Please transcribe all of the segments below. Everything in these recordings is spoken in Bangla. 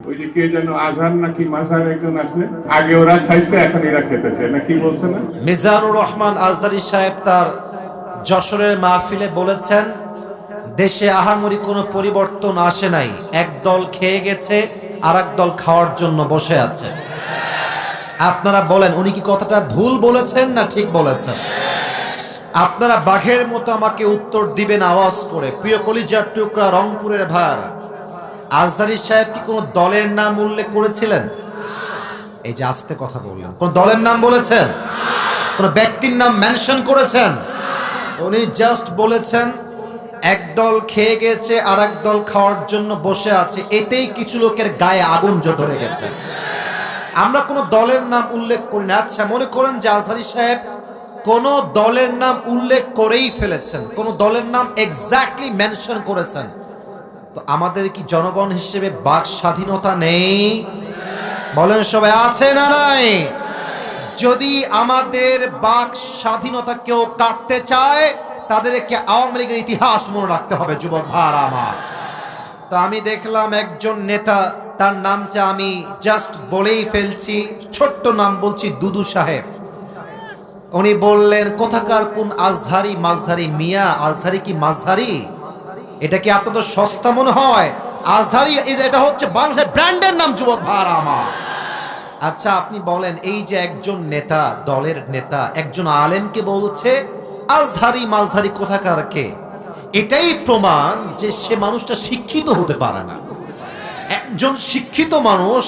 ওই যে কে যেন আজহার নাকি মাজার একজন আছে, আগে ওরা খাইছে এখন এরা খেতে চায় না, কি বলছে না? মিজানুর রহমান আজহারী সাহেব তার যশোরের মাহফিলে বলেছেন, দেশে আহামরি কোনো পরিবর্তন আসে নাই, এক দল খেয়ে গেছে আর এক দল খাওয়ার জন্য বসে আছে। আপনারা বলেন উনি কি কথাটা ভুল বলেছেন না ঠিক বলেছেন? আপনারা বাঘের মতো আমাকে উত্তর দিবেন আওয়াজ করে। প্রিয় কলিজার টুকরা রংপুরের ভাইরা, আজহারী সাহেব কি কোনো দলের নাম উল্লেখ করেছিলেন? এই যে আস্তে কথা বললেন, কোন দলের নাম বলেছেন? কোন ব্যক্তির নাম মেনশন করেছেন? উনি জাস্ট বলেছেন এক দল খেয়ে গেছে আর এক দল খাওয়ার জন্য বসে আছে, এতেই কিছু লোকের গায়ে আগুন ধরে গেছে। আমরা কোনো দলের নাম উল্লেখ করি না। আচ্ছা, মনে করেন যে আজহারী সাহেব কোন দলের নাম উল্লেখ করেই ফেলেছেন, কোন দলের নাম এক্স্যাক্টলি মেনশন করেছেন, তো আমাদের কি জনগণ হিসেবে বাক স্বাধীনতা নেই? বলেন সবাই, আছে না নাই? যদি আমাদের বাক স্বাধীনতা কেউ কাটতে চায়, তাদেরকে আওয়ামী লীগের ইতিহাস মনে রাখতে হবে যুবক ভাইরা আমার। তো আমি দেখলাম একজন নেতা, তার নামটা আমি জাস্ট বলেই ফেলছি, ছোট্ট নাম বলছি, দুদু সাহেব। উনি বললেন কোথাকার কোন আজহারি মাঝহারি মিয়া, আজহারি কি মাঝহারি? এটা কি আপনাদের সস্তা মনে হয়? আজহারি এটা হচ্ছে বাংলাদেশের ব্র্যান্ডের নাম যুবক ভাইরা আমার। আচ্ছা আপনি বলেন, এই যে একজন নেতা, দলের নেতা একজন আলেমকে বলছে আজহারি মাঝহারি কোথাকার কে, এটাই প্রমাণ যে সে মানুষটা শিক্ষিত হতে পারে না। একজন শিক্ষিত মানুষ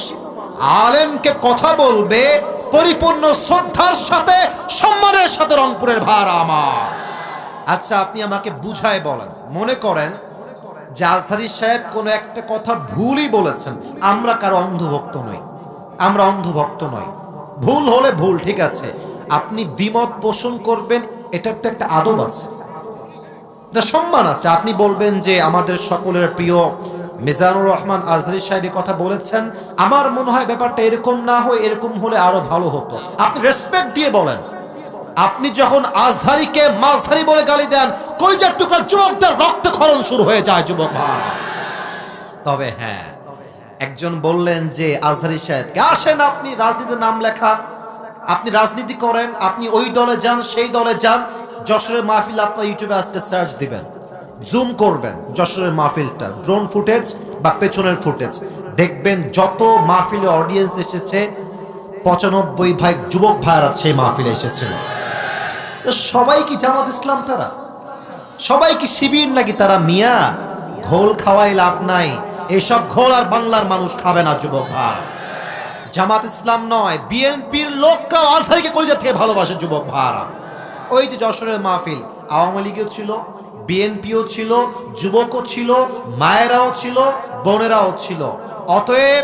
আলেমকে কথা বলবে পরিপূর্ণ শ্রদ্ধার সাথে, সম্মানের সাথে রংপুরের ভাইরা আমার। আচ্ছা আপনি আমাকে বুঝায় বলেন, মনে করেন যে আজহারী সাহেব কোনো একটা কথা ভুলই বলেছেন, আমরা কারো অন্ধভক্ত নই, আমরা অন্ধভক্ত নই, ভুল হলে ভুল, ঠিক আছে, আপনি দ্বিমত পোষণ করবেন, এটার তো একটা আদব আছে, এটা সম্মান আছে। আপনি বলবেন যে আমাদের সকলের প্রিয় মিজানুর রহমান আজহারী সাহেব কথা বলেছেন, আমার মনে হয় ব্যাপারটা এরকম না হয়, এরকম হলে আরো ভালো হতো। আপনি রেসপেক্ট দিয়ে বলেন। আপনি যখন আজহারীকে মাঝহারি বলে গালি দেন, কলিজার টুকরা যুবকদের রক্তক্ষরণ শুরু হয়ে যায় যুবক ভাই। তবে হ্যাঁ, একজন বললেন যে আজহারী সাহেবকে, আসেন আপনি রাজনীতির নাম লেখা, আপনি রাজনীতি করেন, আপনি ওই দলে যান সেই দলে যান, যশোরের মাহফিল আপনার ইউটিউবে আজকে সার্চ দিবেন, জুম করবেন যশোরের মাহফিলটা, ড্রোন ফুটেজ বা পেছনের ফুটেজ দেখবেন, যত মাহফিলে অডিয়েন্স এসেছে 95 যুবক ভাইরা সেই মাহফিলে এসেছিল। তো সবাই কি জামাত ইসলাম? তারা সবাই কি শিবির নাকি? তারা মিয়া, ঘোল খাওয়াই লাভ নাই, এসব ঘোল আর বাংলার মানুষ খাবে না যুবক ভাই। জামাত ইসলাম নয়, বিএনপির লোকরাও আজহারীকে কলিজা থেকে ভালোবাসে যুবক ভাইরা। ওই যে যশোরের মাহফিল, আওয়ামী লীগও ছিল, বিএনপিও ছিল, যুবকও ছিল, মায়েরাও ছিল, বোনেরাও ছিল। অতএব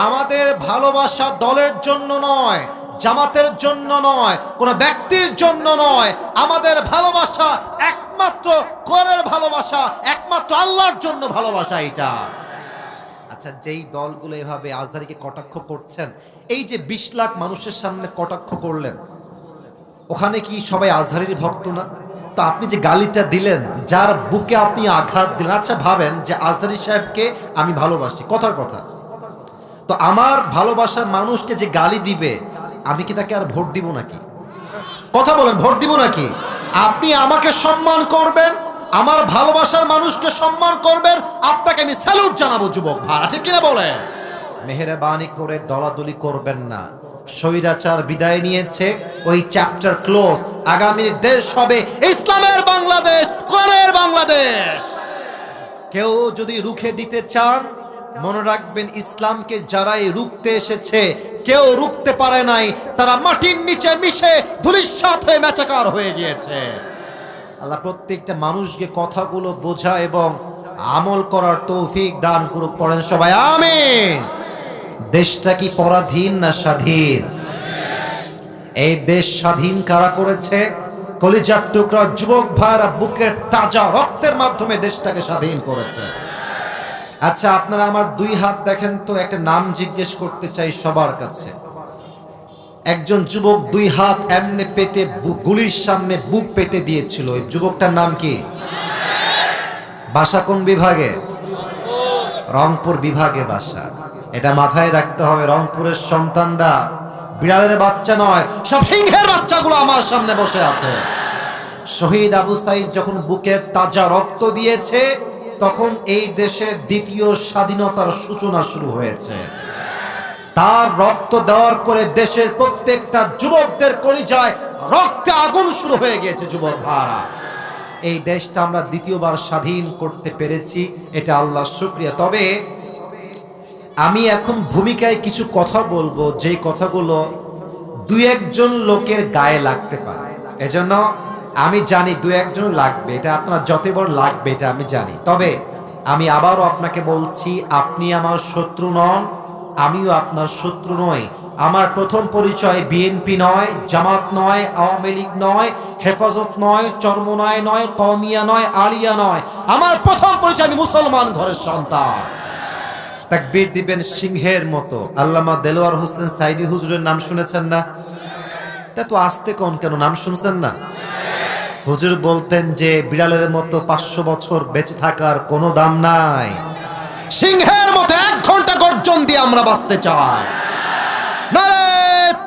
আমাদের ভালোবাসা দলের জন্য নয়, জামাতের জন্য নয়, কোন ব্যক্তির জন্য নয়, আমাদের ভালোবাসা একমাত্র কোরআনের ভালোবাসা, একমাত্র আল্লাহর জন্য ভালোবাসা এটা। আচ্ছা, যেই দলগুলো এভাবে আজহারীকে কটাক্ষ করছেন, এই যে 20 লাখ মানুষের সামনে কটাক্ষ করলেন, ওখানে কি সবাই আজহারীর ভক্ত না? তো আপনি যে গালিটা দিলেন, যার বুকে আপনি আঘাত দিলেন, আচ্ছা ভাবেন যে আজহারী সাহেবকে আমি ভালোবাসি, কথার কথা, তো আমার ভালোবাসার মানুষকে যে গালি দিবে, আমি কি তাকে আর ভোট দিব নাকি? কথা বলেন, ভোট দিব নাকি? আপনি আমাকে সম্মান করবেন, আমার ভালোবাসার মানুষকে সম্মান করবেন, আপনাকে আমি স্যালুট জানাবো যুবক ভাই, আছে কিনা বলেন? মেহেরবানি করে দলাদলি করবেন না। স্বৈরাচার বিদায় নিয়েছে, ওই চ্যাপ্টার ক্লোজ। আগামীর দেশ হবে ইসলামের বাংলাদেশ, কোরআনের বাংলাদেশ। কেউ যদি রুখে দিতে চান, মনে রাখবেন ইসলামকে যারাই রুখতে এসেছে কেউ রুখতে পারে নাই, তারা মাটির নিচে মিশে ধূলিসাৎ হয়ে মেচাকার হয়ে গিয়েছে। আল্লাহ প্রত্যেকটা মানুষকে কথাগুলো বোঝা এবং আমল করার তৌফিক দান করুক, পড়েন সবাই আমিন। দেশটা কি পরাধীন না স্বাধীন? এই দেশ স্বাধীন কারা করেছে? কলিজার টুকরা যুবক ভাইরা বুকের তাজা রক্তের মাধ্যমে দেশটাকে স্বাধীন করেছে। আচ্ছা আপনারা আমার 2 হাত দেখেন তো, একটা নাম জিজ্ঞেস করতে চাই সবার কাছে। একজন যুবক 2 হাত এমনি পেতে গুলির সামনে বুক পেতে দিয়েছিল, ওই যুবকটার নাম কি? বাসা কোন বিভাগে? রংপুর বিভাগে বাসা। এটা মাথায় রাখতে হবে। রংপুরের সন্তানরা বিড়ালের বাচ্চা নয়, সব সিংহের বাচ্চাগুলো আমার সামনে বসে আছে। শহীদ আবু সাইদ যখন বুকের তাজা রক্ত দিয়েছে, তখন এই দেশের দ্বিতীয় স্বাধীনতার সূচনা শুরু হয়েছে। তার রক্ত দেওয়ার পরে দেশের প্রত্যেকটা যুবকদের কলিজায় রক্তে আগুন শুরু হয়ে গিয়েছে। যুবক ভাইরা, এই দেশটা আমরা দ্বিতীয়বার স্বাধীন করতে পেরেছি, এটা আল্লাহর শুকরিয়া। তবে আমি এখন ভূমিকায় কিছু কথা বলবো, যেই কথাগুলো দুই একজন লোকের গায়ে লাগতে পারে। এজন্য আমি জানি দুই একজন লাগবে, এটা আপনার যত বড় লাগবে এটা আমি জানি। তবে আমি আবারও আপনাকে বলছি, আপনি আমার শত্রু নন, আমিও আপনার শত্রু নই। আমার প্রথম পরিচয় বিএনপি নয়, জামাত নয়, আওয়ামী লীগ নয়, হেফাজত নয়, চরমনায় নয়, কওমিয়া নয়, আলিয়া নয়। আমার প্রথম পরিচয়, আমি মুসলমান ঘরের সন্তান। তাকবীর দিবেন সিংহের মতো। আল্লামা দেলোয়ার হোসেন সাইদি হুজুরের নাম শুনেছেন না? তা তো আসতে কোন, কেন নাম শুনছেন না? হুজুর বলতেন যে বিড়ালের মতো 500 বছর বেঁচে থাকার কোনো দাম নাই, সিংহের মতো 1 ঘন্টা গর্জন দিয়ে আমরা বাঁচতে চাই। নারে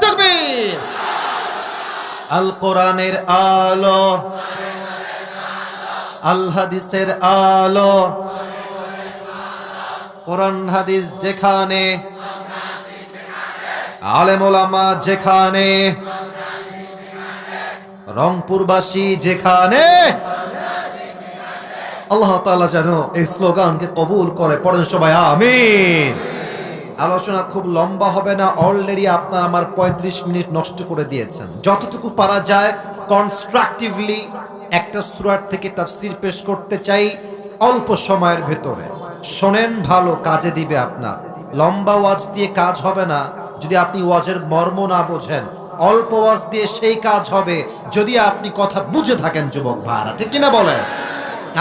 তাকবীর। আল কোরআনের আলো, আল হাদিসের আলো, কোরআন হাদিস যেখানে, আলেম ওলামা যেখানে, রংপুরবাসী যেখানে, আল্লাহ তাআলা যেন এই স্লোগানকে কবুল করে। পড়েন সবাই আমিন। আলোচনা খুব লম্বা হবে না, অলরেডি আপনার আমার 35 মিনিট নষ্ট করে দিয়েছেন। যতটুকু পারা যায় কনস্ট্রাকটিভলি একটা সূরার থেকে তাফসীর পেশ করতে চাই অল্প সময়ের ভেতরে। শোনেন ভালো, কাজে দিবে আপনার। লম্বা ওয়াজ দিয়ে কাজ হবে না যদি আপনি ওয়াজের মর্ম না বোঝেন। অল্প ওয়াজ দিয়ে সেই কাজ হবে যদি আপনি কথা বুঝে থাকেন। যুবক ভাইরা, ঠিক কিনা বলেন?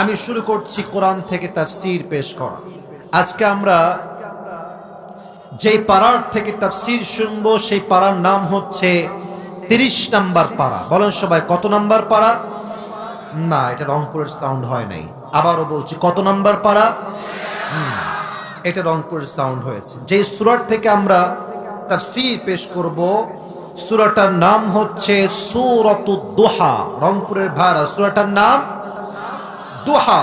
আমি শুরু করছি কোরআন থেকে তাফসীর পেশ করা। আজকে আমরা যেই পাড়ার থেকে তাফসীর শুনবো সেই পাড়ার নাম হচ্ছে 30 নাম্বার পাড়া। বলেন সবাই, কত নাম্বার পাড়া? না, এটা রংপুরের সাউন্ড হয় নাই। আবারও বলছি, কত নাম্বার পাড়া? এটা রংপুরের সাউন্ড হয়েছে। যেই সূরার থেকে আমরা তাফসীর পেশ করব, সূরাটার নাম হচ্ছে সূরাতুদ দুহা। রংপুরের ভাড়া, সূরাটার নাম দুহা।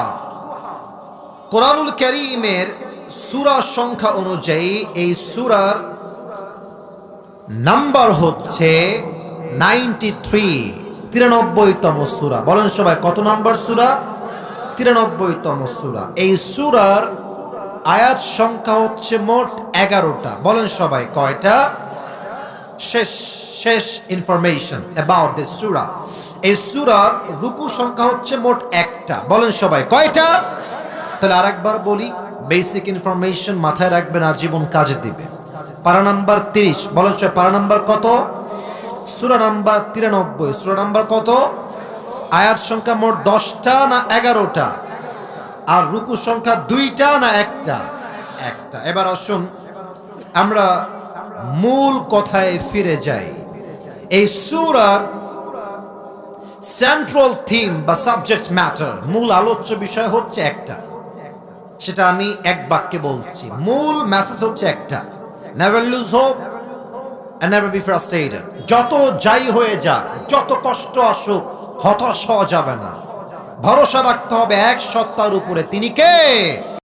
কোরআনুল কারীমের সূরা সংখ্যা অনুযায়ী এই সূরার নাম্বার হচ্ছে 93, 93তম সূরা। বলেন সবাই, কত নাম্বার সূরা? 93তম সূরা। এই সূরার আয়াত সংখ্যা হচ্ছে মোট 11টা। বলেন সবাই, কয়টা? শেষ ইনফরমেশন অ্যাবাউট দিস সূরা। এই সূরার রুকু সংখ্যা হচ্ছে মোট 1টা। বলেন সবাই, কয়টা? তাহলে আরেকবার বলি, বেসিক ইনফরমেশন মাথায় রাখবেন, আজীবন কাজে দিবে। পারা নাম্বার 30। বলেন সবাই, পারা নাম্বার কত? সূরা নাম্বার 93। সূরা নাম্বার কত? আয়াত সংখ্যা মোট 10টা না 11টা? আর রুকু সংখ্যা 2টা না 1টা? 1টা। এবার আসুন আমরা মূল কথায় ফিরে যাই। এই সূরার সেন্ট্রাল থিম বা সাবজেক্ট ম্যাটার, মূল আলোচ্য বিষয় হচ্ছে একটা। সেটা আমি এক বাক্যে বলছি। মূল মেসেজ হচ্ছে একটা, never lose hope and never be frustrated. যত যাই হয়ে যাক, যত কষ্ট আসুক, হতাশ হওয়া যাবে না। ভরসা রাখতে হবে এক সত্তার উপরে। তিনি কে?